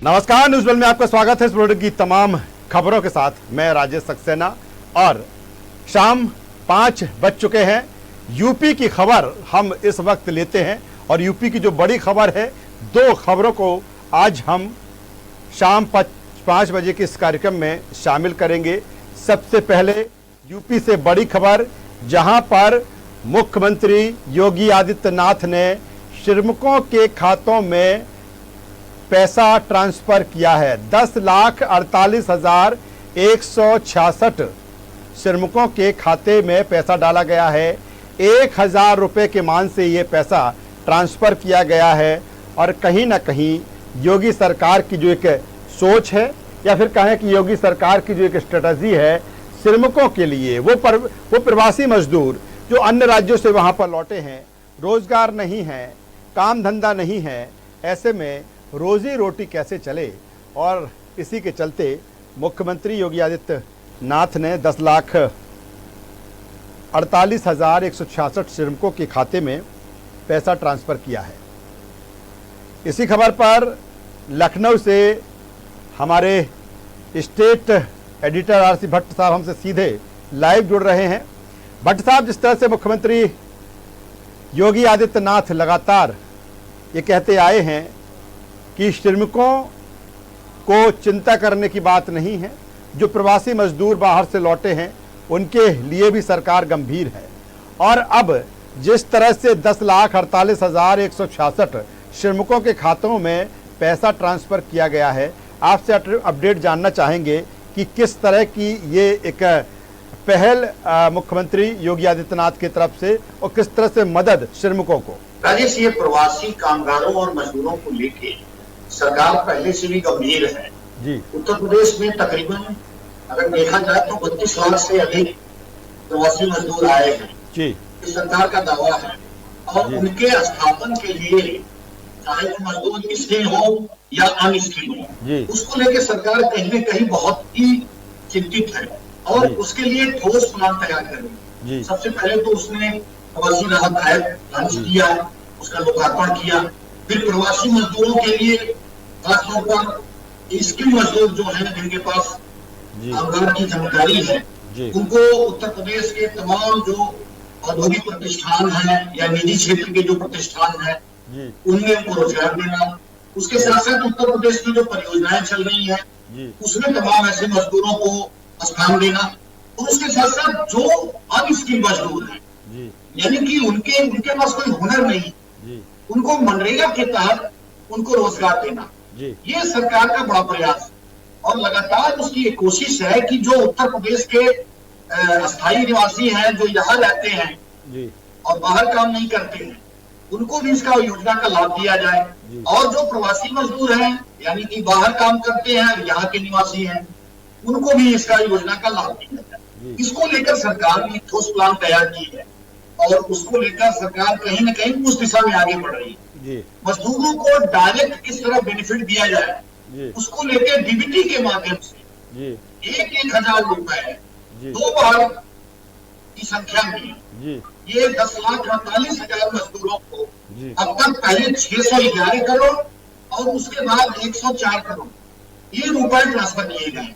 नमस्कार, news world में आपका स्वागत है। इस बुलेटिन की तमाम खबरों के साथ मैं राजेश सक्सेना और शाम 5 बज चुके हैं। यूपी की खबर हम इस वक्त लेते हैं और यूपी की जो बड़ी खबर है, 2 खबरों को आज हम शाम 5 बजे के इस कार्यक्रम में शामिल करेंगे। सबसे पहले यूपी से बड़ी खबर, जहां पर मुख्यमंत्री योगी आदित्यनाथ ने श्रमिकों के खातों में पैसा ट्रांसफर किया है। 10,48,166 श्रमिकों के खाते में पैसा डाला गया है। 1,000 रुपये के मान से ये पैसा ट्रांसफर किया गया है और कहीं ना कहीं योगी सरकार की जो एक सोच है या फिर कहें कि योगी सरकार की जो एक स्ट्रेटजी है श्रमिकों के लिए, वो प्रवासी मजदूर जो अन्य राज्यों से वहाँ पर लौटे हैं, रोजगार नहीं है, काम धंधा नहीं है, ऐसे में रोजी रोटी कैसे चले। और इसी के चलते मुख्यमंत्री योगी आदित्यनाथ ने 10,48,166 श्रमिकों के खाते में पैसा ट्रांसफर किया है। इसी खबर पर लखनऊ से हमारे स्टेट एडिटर आरसी भट्ट साहब हमसे सीधे लाइव जुड़ रहे हैं। भट्ट साहब, जिस तरह से मुख्यमंत्री योगी आदित्यनाथ लगातार ये कहते आए हैं कि श्रमिकों को चिंता करने की बात नहीं है, जो प्रवासी मजदूर बाहर से लौटे हैं उनके लिए भी सरकार गंभीर है, और अब जिस तरह से 10,48,166 श्रमिकों के खातों में पैसा ट्रांसफ़र किया गया है, आपसे अपडेट जानना चाहेंगे कि किस तरह की ये एक पहल मुख्यमंत्री योगी आदित्यनाथ की तरफ से और किस तरह से मदद श्रमिकों को। राजेश, ये प्रवासी कामगारों और मजदूरों को लेके सरकार पहले से भी गंभीर है जी। उत्तर प्रदेश में तकरीबन अगर देखा जाए तो 32 लाख से अधिक प्रवासी मजदूर आए हैं जी। इस सरकार का दावा है और उनके स्थापन के लिए चाहे वो मजदूर स्किल हो या अनस्किल हो, उसको लेके सरकार कहीं न कहीं बहुत ही चिंतित है और उसके लिए ठोस प्लान तैयार करेगी। सबसे पहले तो उसने प्रवासी राहत ऐप लॉन्च किया, उसका लोकार्पण किया। फिर प्रवासी मजदूरों के लिए खासतौर पर स्किल मजदूर जो है जिनके पास कामगार की जानकारी है, उनको उत्तर प्रदेश के तमाम जो औद्योगिक प्रतिष्ठान हैं या निजी क्षेत्र के जो प्रतिष्ठान हैं उनमें उनको रोजगार देना। उसके साथ साथ उत्तर प्रदेश की जो परियोजनाएं चल रही हैं उसमें तमाम ऐसे मजदूरों को स्थान देना, और उसके साथ साथ जो अनस्किल मजदूर हैं यानी कि उनके पास कोई हुनर नहीं, उनको मनरेगा के तहत उनको रोजगार देना, ये सरकार का बड़ा प्रयास है। और लगातार उसकी एक कोशिश है कि जो उत्तर प्रदेश के अस्थायी निवासी हैं जो यहाँ रहते हैं और बाहर काम नहीं करते हैं, उनको भी इसका योजना का लाभ दिया जाए, और जो प्रवासी मजदूर हैं यानी कि बाहर काम करते हैं यहाँ के निवासी हैं, उनको भी इसका योजना का लाभ दिया जाए। इसको लेकर सरकार ने ठोस प्लान तैयार की है और उसको लेकर सरकार कहीं न कहीं उस दिशा में आगे बढ़ रही है। मजदूरों को डायरेक्ट किस तरह बेनिफिट दिया जाए उसको लेकर डीबीटी के माध्यम से 1,000 रुपए 2 बार की संख्या में ये 10,48,000 मजदूरों को अब तक पहले 611 करोड़ और उसके बाद 104 करोड़ ये रुपए ट्रांसफर किए गए।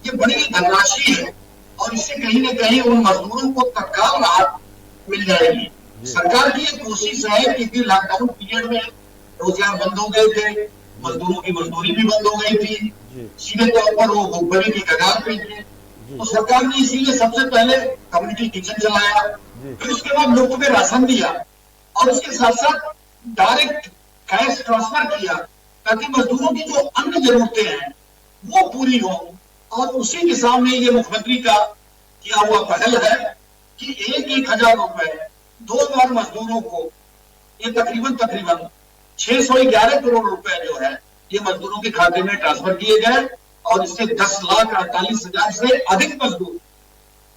ये बड़ी धनराशि है और इससे कहीं न कहीं उन मजदूरों को तत्काल राहत मिल जाएगी। सरकार की ये कोशिश है कि लॉकडाउन पीरियड में रोजगार बंद हो गए थे, मजदूरों की मजदूरी भी बंद हो गई थी, सीधे तौर पर वो भुखमरी की कगार पे थे, तो सरकार ने इसीलिए सबसे पहले कम्युनिटी किचन चलाया, फिर उसके बाद लोगों में राशन दिया और उसके साथ साथ डायरेक्ट कैश ट्रांसफर किया ताकि मजदूरों की जो अन्य जरूरतें हैं वो पूरी हो। और उसी दिशा में ये मुख्यमंत्री का किया हुआ पहल है कि 1,000 रुपए 2 बार मजदूरों को ये तकरीबन 611 करोड़ रुपए जो है ये मजदूरों के खाते में ट्रांसफर किए गए और इससे 10,48,000 से अधिक मजदूर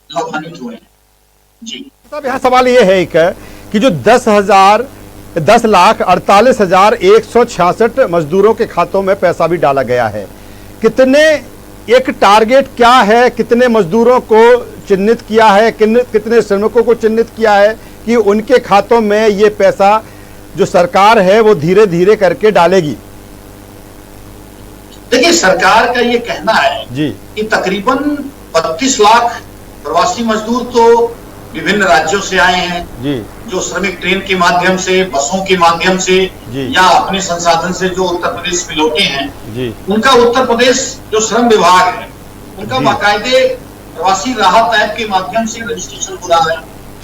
लाभान्वित हुए हैं जी। तब यहाँ सवाल ये है कि जो 10,48,166 मजदूरों के खातों में पैसा भी डाला गया है, कितने एक टारगेट क्या है, कितने मजदूरों को चिन्हित किया है, कितने श्रमिकों को चिन्हित किया है कि उनके खातों में ये पैसा जो सरकार है वो धीरे धीरे करके डालेगी? देखिए, सरकार का ये कहना है जी कि तकरीबन 32 लाख प्रवासी मजदूर तो विभिन्न राज्यों से आए हैं जी, जो श्रमिक ट्रेन के माध्यम से, बसों के माध्यम से या अपने संसाधन से जो उत्तर प्रदेश में लौटे हैं जी, उनका उत्तर प्रदेश जो श्रम विभाग है उनका बाकायदे प्रवासी राहत ऐप के माध्यम से रजिस्ट्रेशन हो रहा है।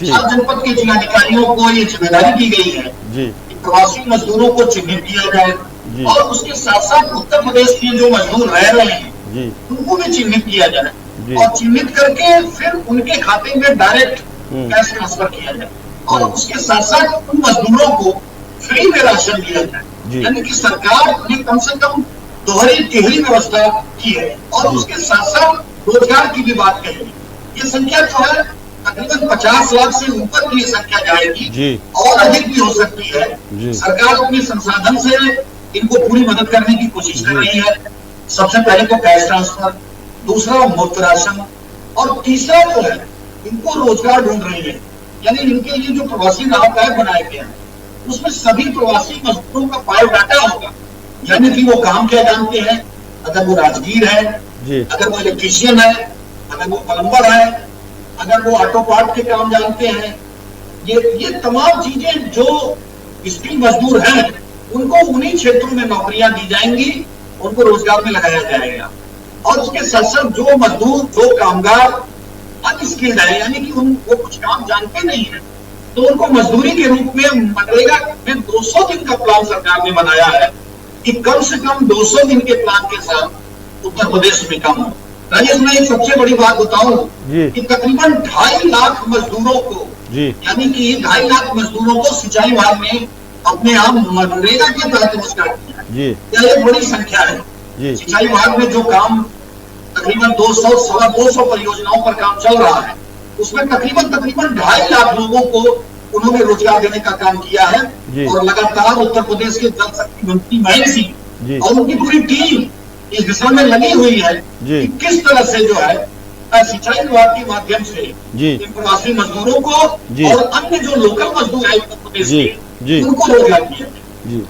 हर जनपद के जिलाधिकारियों को ये जिम्मेदारी दी गई है कि प्रवासी मजदूरों को चिन्हित किया जाए और उसके साथ साथ उत्तर प्रदेश के जो मजदूर रह रहे हैं उनको भी चिन्हित किया जाए और चिन्हित करके फिर उनके खाते में डायरेक्ट कैश ट्रांसफर किया जाए और उसके साथ साथ उन मजदूरों को फ्री में राशन दिया जाए। यानी कि सरकार ने कम से कम दोहरी तिहरी व्यवस्था की है और उसके साथ साथ रोजगार की भी बात कही। ये संख्या जो है तकरीबन 50 लाख से ऊपर की संख्या जाएगी और अधिक भी हो सकती है। सरकार अपने संसाधन से इनको पूरी मदद करने की कोशिश कर रही है। सबसे पहले तो कैश ट्रांसफर, दूसरा मुफ्त राशन और तीसरा जो है इनको रोजगार ढूंढ रही है। यानी इनके लिए जो प्रवासी राहत ऐप बनाए गए हैं उसमें सभी प्रवासी मजदूरों का बायोडाटा होगा। यानी कि वो काम क्या जानते हैं, अगर वो राजगीर है, अगर वो इलेक्ट्रीशियन है, अगर वो प्लम्बर है, अगर वो ऑटो पार्ट के काम जानते हैं, ये तमाम चीजें जो स्किल मजदूर हैं उनको उन्हीं क्षेत्रों में नौकरियां दी जाएंगी, उनको रोजगार में लगाया जाएगा। और उसके साथ साथ जो मजदूर, जो कामगार अनस्किल्ड है, यानी कि वो कुछ काम जानते नहीं है, तो उनको मजदूरी के रूप में मनरेगा में 200 दिन का प्लान सरकार ने बनाया है कि कम से कम 200 दिन के प्लान के साथ उत्तर प्रदेश में काम हो। राजेश, मैं एक सबसे बड़ी बात बताऊं कि तकरीबन 2.5 लाख मजदूरों को, यानी कि 2.5 लाख मजदूरों को सिंचाई विभाग ने अपने आप मनरेगा के तहत रोजगार किया। यह एक बड़ी संख्या है। सिंचाई विभाग में जो काम तकरीबन 200 परियोजनाओं पर काम चल रहा है उसमें तकरीबन 2.5 लाख लोगों को उन्होंने रोजगार देने का काम किया है और लगातार उत्तर प्रदेश के जल शक्ति मंत्री महेंद्र सिंह और उनकी पूरी टीम इस दिशा में लगी हुई है कि किस तरह से जो है सिंचाई विभाग के माध्यम से इन प्रवासी मजदूरों को और अन्य जो लोकल मजदूर है उत्तर प्रदेश के उनको रोजगार दिया जाए।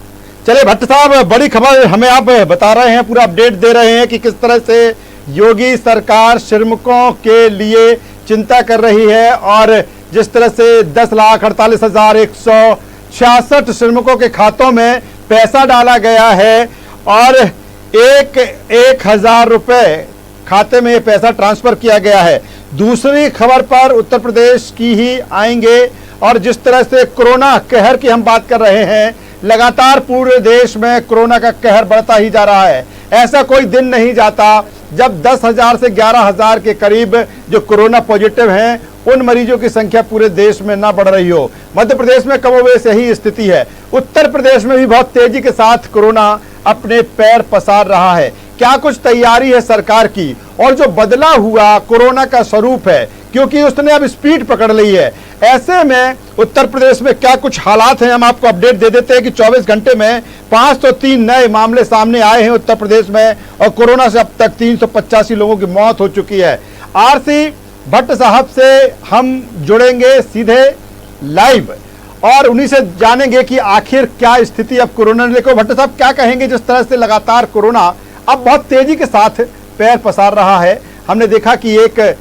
चलिए भट्ट साहब, बड़ी खबर हमें आप बता रहे हैं, पूरा अपडेट दे रहे हैं कि किस तरह से योगी सरकार श्रमिकों के लिए चिंता कर रही है और जिस तरह से 10,48,166 श्रमिकों के खातों में पैसा डाला गया है और 1,000 रुपए खाते में ये पैसा ट्रांसफर किया गया है। दूसरी खबर पर उत्तर प्रदेश की ही आएंगे और जिस तरह से कोरोना कहर की हम बात कर रहे हैं, लगातार पूरे देश में कोरोना का कहर बढ़ता ही जा रहा है। ऐसा कोई दिन नहीं जाता जब 10,000 से 11,000 के करीब जो कोरोना पॉजिटिव हैं उन मरीजों की संख्या पूरे देश में ना बढ़ रही हो। मध्य प्रदेश में कमोबेश यही स्थिति है। उत्तर प्रदेश में भी बहुत तेजी के साथ कोरोना अपने पैर पसार रहा है। क्या कुछ तैयारी है सरकार की? और जो बदला हुआ कोरोना का स्वरूप है, क्योंकि उसने अब स्पीड पकड़ ली है, ऐसे में उत्तर प्रदेश में क्या कुछ हालात हैं, हम आपको अपडेट दे देते हैं कि 24 घंटे में 503 नए मामले सामने आए हैं उत्तर प्रदेश में और कोरोना से अब तक 385 लोगों की मौत हो चुकी है। आरसी भट्ट साहब से हम जुड़ेंगे सीधे लाइव और उन्हीं से जानेंगे कि आखिर क्या स्थिति अब कोरोना ने लेकर। भट्ट साहब, क्या कहेंगे जिस तरह से लगातार कोरोना अब बहुत तेजी के साथ पैर पसार रहा है? हमने देखा कि 1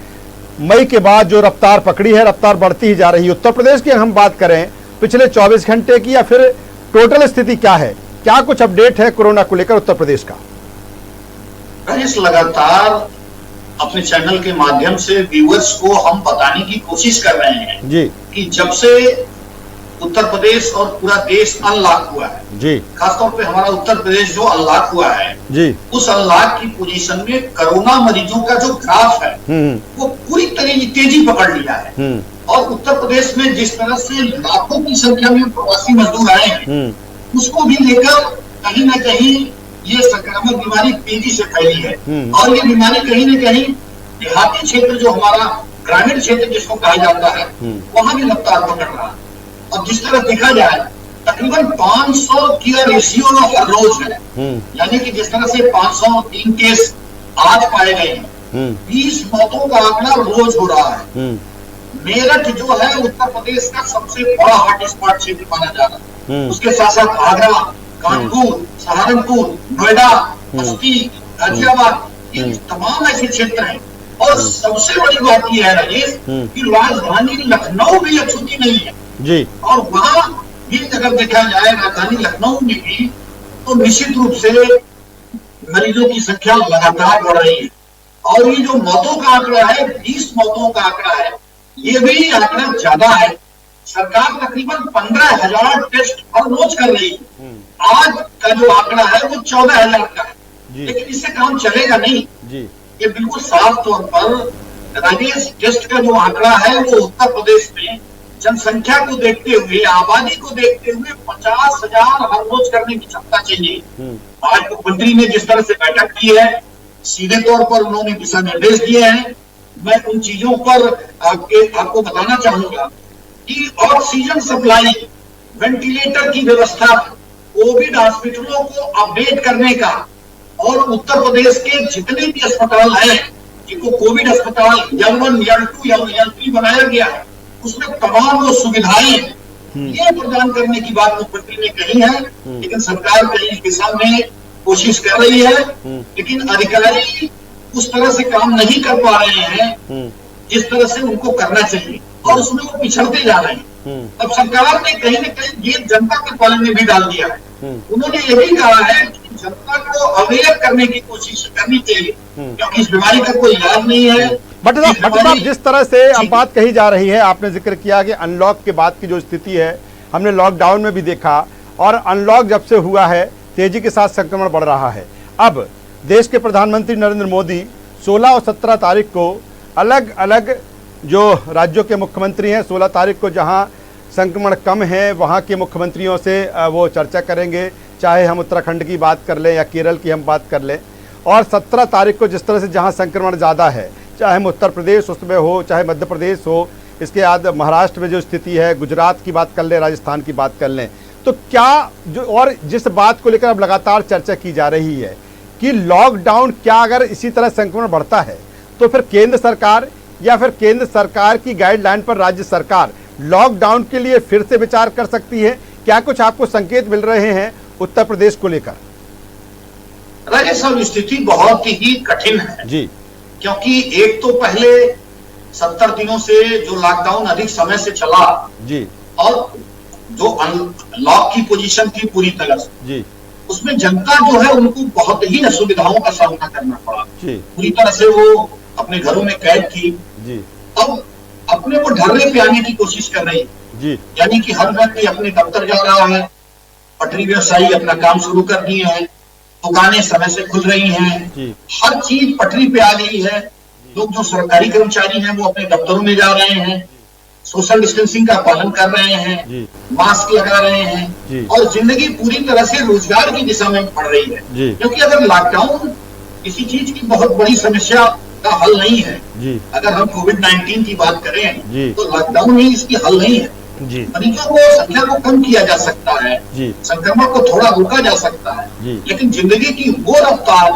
मई के बाद जो रफ्तार पकड़ी है, रफ्तार बढ़ती ही जा रही है। उत्तर प्रदेश की हम बात करें पिछले 24 घंटे की या फिर टोटल स्थिति क्या है, क्या कुछ अपडेट है कोरोना को लेकर उत्तर प्रदेश का? लगातार अपने चैनल के माध्यम से व्यूअर्स को हम बताने की कोशिश कर रहे हैं जी कि जब से उत्तर प्रदेश और पूरा देश अनलॉक हुआ है जी, खासतौर पे हमारा उत्तर प्रदेश जो अनलॉक हुआ है जी, उस अनलॉक की पोजीशन में कोरोना मरीजों का जो ग्राफ है वो पूरी तरह तेजी पकड़ लिया है। और उत्तर प्रदेश में जिस तरह से लाखों की संख्या में प्रवासी मजदूर आए हैं उसको भी लेकर कहीं ना कहीं ये संक्रामक बीमारी तेजी से फैली है और ये बीमारी कहीं ना कहीं देहाती क्षेत्र जो हमारा ग्रामीण क्षेत्र जिसको कहा जाता है वहां भी रफ्तार पकड़ रहा है। और जिस तरह देखा जाए तकरीबन 500 की रेशियो हर रोज है, यानी कि जिस तरह से 503 केस आज पाए गए हैं, 20 मौतों का आंकड़ा रोज हो रहा है। मेरठ जो है उत्तर प्रदेश का सबसे बड़ा हॉटस्पॉट क्षेत्र माना जा रहा है। उसके साथ साथ आगरा, कानपुर, सहारनपुर, नोएडा, बस्ती, गाजियाबाद, ये तमाम ऐसे क्षेत्र हैं। और सबसे बड़ी बात यह है राजेश कि राजधानी लखनऊ भी अछूती नहीं है जी। और वहां भी अगर देखा जाए राजधानी लखनऊ में भी तो निश्चित रूप से मरीजों की संख्या लगातार बढ़ रही है। और ये जो मौतों का आंकड़ा है, 20 मौतों का आंकड़ा है, ये भी आंकड़ा ज्यादा है। सरकार तकरीबन 15,000 टेस्ट हर रोज कर रही है। आज का जो आंकड़ा है वो 14,000 का है, लेकिन इससे काम चलेगा नहीं जी। ये बिल्कुल साफ तौर पर राजेश टेस्ट का जो आंकड़ा है वो उत्तर प्रदेश में जनसंख्या को देखते हुए, आबादी को देखते हुए 50,000 हर रोज करने की क्षमता चाहिए। आज मुख्यमंत्री ने जिस तरह से बैठक की है, सीधे तौर पर उन्होंने दिशा निर्देश दिए हैं। मैं उन चीजों पर आपको बताना चाहूंगा कि ऑक्सीजन सप्लाई, वेंटिलेटर की व्यवस्था, कोविड हॉस्पिटलों को अपडेट करने का, और उत्तर प्रदेश के जितने भी अस्पताल हैं जिनको कोविड अस्पताल L1, L2 या L3 बनाया गया है, उसमें तमाम वो सुविधाएं ये प्रदान करने की बात मुख्यमंत्री ने कही है। लेकिन सरकार कहीं इस दिशा में कोशिश कर रही है, लेकिन अधिकारी उस तरह से काम नहीं कर पा रहे हैं जिस तरह से उनको करना चाहिए, और उसमें वो पिछड़ते जा रहे हैं। अब सरकार ने कहीं न कहीं ये जनता के पाले में भी डाल दिया है। उन्होंने ये भी कहा है कि जनता को अवेयर करने की कोशिश करनी चाहिए, क्योंकि इस बीमारी का कोई इलाज नहीं है। बट साहब, जिस तरह से अब बात कही जा रही है, आपने जिक्र किया कि अनलॉक के बाद की जो स्थिति है, हमने लॉकडाउन में भी देखा, और अनलॉक जब से हुआ है तेजी के साथ संक्रमण बढ़ रहा है। अब देश के प्रधानमंत्री नरेंद्र मोदी 16 और 17 तारीख को अलग अलग जो राज्यों के मुख्यमंत्री हैं, 16 तारीख को जहां संक्रमण कम है वहां के मुख्यमंत्रियों से वो चर्चा करेंगे, चाहे हम उत्तराखंड की बात कर लें या केरल की हम बात कर लें। और 17 तारीख को जिस तरह से जहां संक्रमण ज़्यादा है, चाहे हम उत्तर प्रदेश उसमें हो, चाहे मध्य प्रदेश हो, इसके बाद महाराष्ट्र में जो स्थिति है, गुजरात की बात कर लें, राजस्थान की बात कर लें, तो क्या जो और जिस बात को लेकर अब लगातार चर्चा की जा रही है कि लॉकडाउन, क्या अगर इसी तरह संक्रमण बढ़ता है तो फिर केंद्र सरकार या फिर केंद्र सरकार की गाइडलाइन पर राज्य सरकार लॉकडाउन के लिए फिर से विचार कर सकती है? क्या कुछ आपको संकेत मिल रहे हैं उत्तर प्रदेश को लेकर? राजेश साहब, स्थिति बहुत ही कठिन है जी, क्योंकि एक तो पहले 70 दिनों से जो लॉकडाउन अधिक समय से चला जी, और जो लॉक की पोजीशन थी पूरी तरह से जी, उसमें जनता जो है उनको बहुत ही असुविधाओं का सामना करना पड़ा जी, पूरी तरह से वो अपने घरों में कैद थी जी। अब अपने को ढर्रे पे आने की कोशिश कर रही जी, यानी कि हर व्यक्ति अपने दफ्तर जा रहा है, पटरी व्यवसायी अपना काम शुरू कर दिए हैं, दुकानें समय से खुल रही हैं, हर चीज पटरी पे आ गई है। लोग जो सरकारी कर्मचारी हैं वो अपने दफ्तरों में जा रहे हैं, सोशल डिस्टेंसिंग का पालन कर रहे हैं, मास्क लगा रहे हैं, और जिंदगी पूरी तरह से रोजगार की दिशा में बढ़ रही है। क्योंकि अगर लॉकडाउन किसी चीज की बहुत बड़ी समस्या का हल नहीं है, अगर हम कोविड-19 की बात करें तो लॉकडाउन ही इसकी हल नहीं है। मरीजों को संख्या को कम किया जा सकता है, संक्रमण को थोड़ा रोका जा सकता है, लेकिन जिंदगी की वो रफ्तार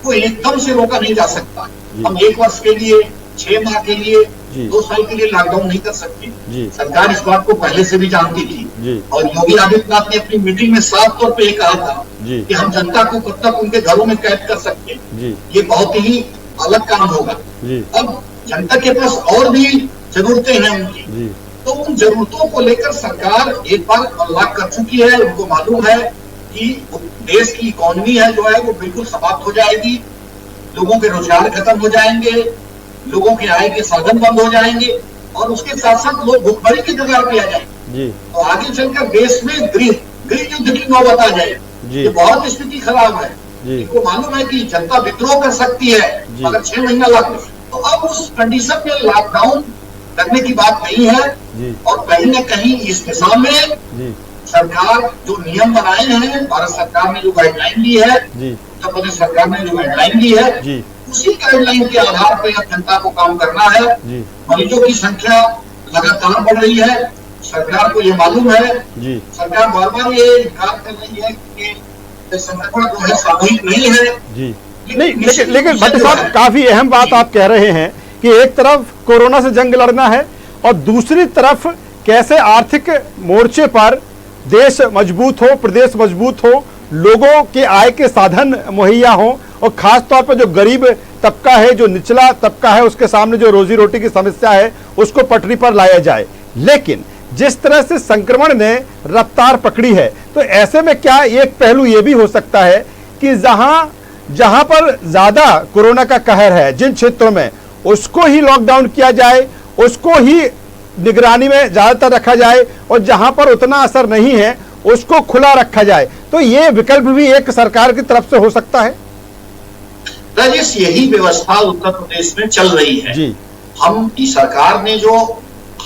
को एकदम से रोका नहीं जा सकता। हम 1 वर्ष के लिए, 6 माह के लिए, 2 साल के लिए लॉकडाउन नहीं कर सकते। सरकार इस बात को पहले से भी जानती थी, और योगी आदित्यनाथ ने अपनी मीटिंग में साफ तौर पे कहा था कि हम जनता को कब तक उनके घरों में कैद कर सकते हैं, ये बहुत ही अलग काम होगा। अब जनता के पास और भी जरूरतें हैं उनकी, तो उन जरूरतों को लेकर सरकार एक बार अनलॉक कर चुकी है। उनको मालूम है कि देश की इकोनॉमी है जो है वो बिल्कुल समाप्त हो जाएगी, लोगों के रोजगार खत्म हो जाएंगे, लोगों के आय के साधन बंद हो जाएंगे, और उसके साथ साथ लोग भुखमरी की कगार पे आ जाएंगे। तो आगे चलकर देश में गृह युद्ध की नौबत आ जाए। ये बहुत स्थिति खराब है। इनको मालूम है कि जनता विद्रोह कर सकती है अगर 6 महीना लागू, तो अब उस कंडीशन में लॉकडाउन करने की बात नहीं है। और कहीं न कहीं इस दिशा में सरकार जो नियम बनाए हैं, भारत सरकार ने जो गाइडलाइन दी है, उत्तर प्रदेश सरकार ने जो गाइडलाइन दी है, उसी गाइडलाइन के आधार पर जनता को काम करना है। मरीजों की संख्या लगातार बढ़ रही है, सरकार को ये मालूम है, सरकार बार बार ये इनकार कर रही है कि संक्रमण जो है सामूहिक नहीं है। लेकिन भट्ट साहब, काफी अहम बात आप कह रहे हैं कि एक तरफ कोरोना से जंग लड़ना है और दूसरी तरफ कैसे आर्थिक मोर्चे पर देश मजबूत हो, प्रदेश मजबूत हो, लोगों के आय के साधन मुहैया हो और खास तौर पर जो गरीब तबका है, जो निचला तबका है, उसके सामने जो रोजी रोटी की समस्या है उसको पटरी पर लाया जाए। लेकिन जिस तरह से संक्रमण ने रफ्तार पकड़ी है, तो ऐसे में क्या एक पहलू यह भी हो सकता है कि जहां पर ज्यादा कोरोना का कहर है, जिन क्षेत्रों में, उसको ही लॉकडाउन किया जाए, उसको ही निगरानी में ज्यादातर रखा जाए, और जहां पर उतना असर नहीं है उसको खुला रखा जाए। तो ये विकल्प भी एक सरकार की तरफ से हो सकता है। राजेश, यही व्यवस्था उत्तर प्रदेश में चल रही है जी। हम सरकार ने जो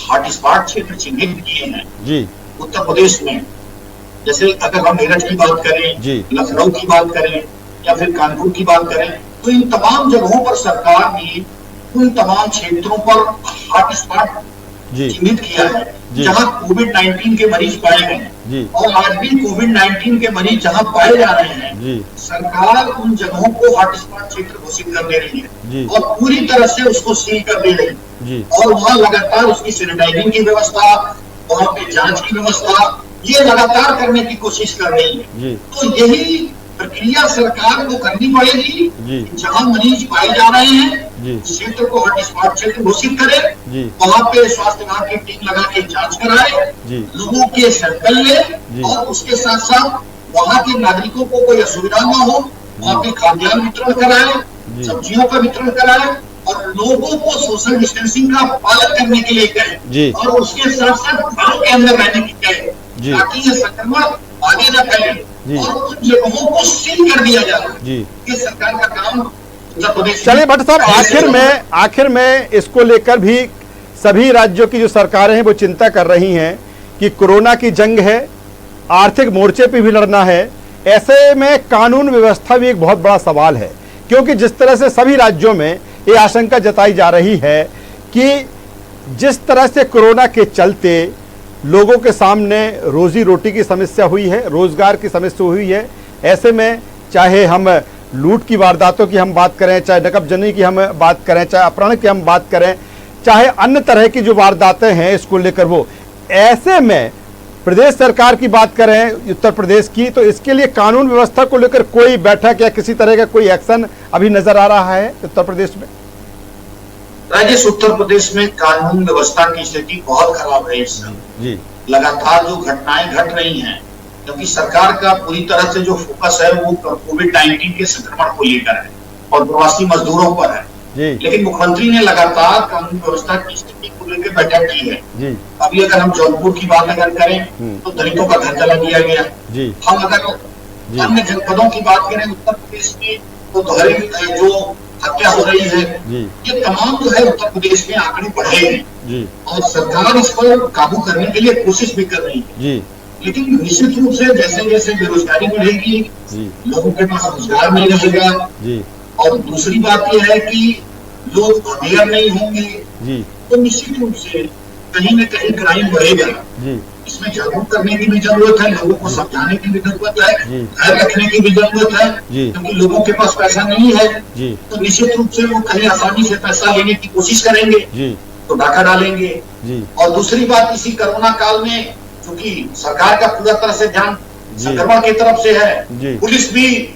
हॉटस्पॉट क्षेत्र चिन्हित किए हैं जी उत्तर प्रदेश में, जैसे अगर हम मेरठ की बात करें, लखनऊ की बात करें या फिर कानपुर की बात करें, तो इन तमाम जगहों पर सरकार ने उन तमाम क्षेत्रों पर हॉटस्पॉट चिन्हित किया है जहां कोविड-19 के मरीज पाए गए, और आज भी कोविड-19 के मरीज जहां पाए जा रहे हैं, सरकार उन जगहों को हॉटस्पॉट क्षेत्र घोषित कर दे रही है और पूरी तरह से उसको सील कर दे रही है, और वहां लगातार उसकी सैनिटाइजिंग की व्यवस्था, वहां पे जांच की व्यवस्था, ये लगातार करने की कोशिश कर रही है। तो यही प्रक्रिया सरकार को करनी पड़ेगी। जहां मरीज पाए जा रहे हैं उस क्षेत्र को हॉटस्पॉट क्षेत्र घोषित करे, वहां पे स्वास्थ्य विभाग की टीम लगा के जांच कराए, लोगों के सैंपल ले, और उसके साथ साथ वहां के नागरिकों को कोई असुविधा न हो, वहां पे खाद्यान्न वितरण कराए, सब्जियों का वितरण कराए, और लोगों को सोशल डिस्टेंसिंग का पालन करने के लिए कहें, और उसके साथ साथ घरों के अंदर रहने की कहें, ताकि ये संक्रमण आगे न फैले, और उन जगहों को सील कर दिया जाए। ये सरकार का काम उत्तर प्रदेश। चलिए भट्ट साहब, आखिर में इसको लेकर भी सभी राज्यों की जो सरकारें हैं वो चिंता कर रही हैं कि कोरोना की जंग है, आर्थिक मोर्चे पे भी लड़ना है। ऐसे में कानून व्यवस्था भी एक बहुत बड़ा सवाल है, क्योंकि जिस तरह से सभी राज्यों में ये आशंका जताई जा रही है कि जिस तरह से कोरोना के चलते लोगों के सामने रोजी रोटी की समस्या हुई है, रोजगार की समस्या हुई है, ऐसे में चाहे हम लूट की वारदातों की हम बात करें, चाहे नकबजनी की हम बात करें, चाहे अपहरण की हम बात करें, चाहे अन्य तरह की जो वारदातें हैं इसको लेकर, वो ऐसे में प्रदेश सरकार की बात करें उत्तर प्रदेश की, तो इसके लिए कानून व्यवस्था को लेकर कोई बैठक या किसी तरह का कोई एक्शन अभी नजर आ रहा है उत्तर प्रदेश में? राजेश, उत्तर प्रदेश में कानून व्यवस्था की स्थिति बहुत खराब है इस समय। लगातार जो घटनाएं घट रही हैं, क्योंकि सरकार का पूरी तरह से जो फोकस है वो कोविड-19 के संक्रमण को लेकर है और प्रवासी मजदूरों पर है, लेकिन मुख्यमंत्री ने लगातार कानून व्यवस्था की स्थिति को लेकर बैठक की है। अभी अगर हम जौनपुर की बात अगर करें तो दलितों का घर जला दिया गया। हम अगर अन्य जनपदों की बात करें उत्तर प्रदेश में, तो दोहरे जो हत्या हो रही है, ये तमाम जो है उत्तर प्रदेश में आंकड़े बढ़े हैं, और सरकार इस पर काबू करने के लिए कोशिश भी कर रही है। लेकिन निश्चित रूप से जैसे जैसे बेरोजगारी बढ़ेगी, लोगों के पास रोजगार नहीं रहेगा, और दूसरी बात यह है कि लोग अवेयर नहीं होंगे, तो निश्चित रूप से कहीं न कहीं क्राइम बढ़ेगा। इसमें जागरूक करने की भी जरूरत है, लोगों को समझाने की भी जरूरत है, ख्याल रखने की भी जरूरत है, क्योंकि लोगों के पास पैसा नहीं है, तो निश्चित रूप से वो कहीं आसानी से पैसा लेने की कोशिश करेंगे, तो डाका डालेंगे। और दूसरी बात, इसी कोरोना काल में क्योंकि सरकार का पूरा तरह से ध्यान संक्रमण की तरफ से है, पुलिस भी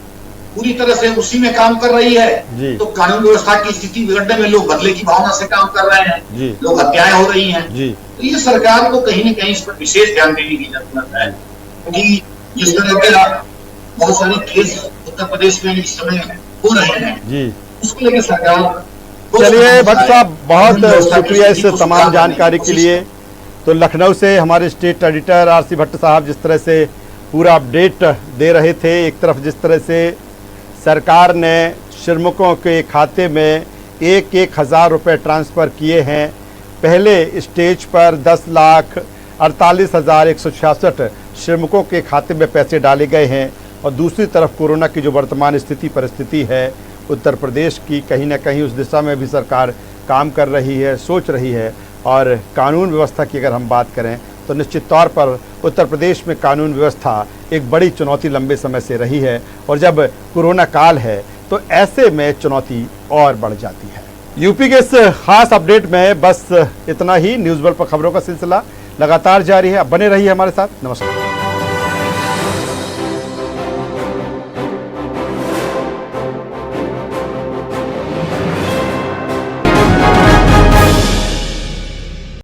पूरी तरह से उसी में काम कर रही है, तो कानून व्यवस्था की स्थिति बिगड़ने में लोग बदले की भावना से काम कर रहे हैं, लोग हत्याएं हो रही हैं, तो ये सरकार को कहीं न कहीं इस पर विशेष ध्यान देने की जरूरत है, क्योंकि जिस तरह के बहुत सारे केस उत्तर प्रदेश में इस समय हो रहे हैं, उसको लेकर सरकार। चलिए भट्ट साहब, बहुत शुक्रिया इस तमाम जानकारी के लिए। तो लखनऊ से हमारे स्टेट एडिटर आरसी भट्ट साहब जिस तरह से पूरा अपडेट दे रहे थे, एक तरफ जिस तरह से सरकार ने श्रमिकों के खाते में 1,000 रुपये ट्रांसफ़र किए हैं। पहले स्टेज पर 10,48,166 श्रमिकों के खाते में पैसे डाले गए हैं, और दूसरी तरफ कोरोना की जो वर्तमान परिस्थिति है उत्तर प्रदेश की, कहीं ना कहीं उस दिशा में भी सरकार काम कर रही है, सोच रही है। और कानून व्यवस्था की अगर हम बात करें तो निश्चित तौर पर उत्तर प्रदेश में कानून व्यवस्था एक बड़ी चुनौती लंबे समय से रही है, और जब कोरोना काल है तो ऐसे में चुनौती और बढ़ जाती है। यूपी के इस खास अपडेट में बस इतना ही। न्यूज़ वर्ल्ड पर खबरों का सिलसिला लगातार जारी है, अब बने रहिए हमारे साथ। नमस्कार।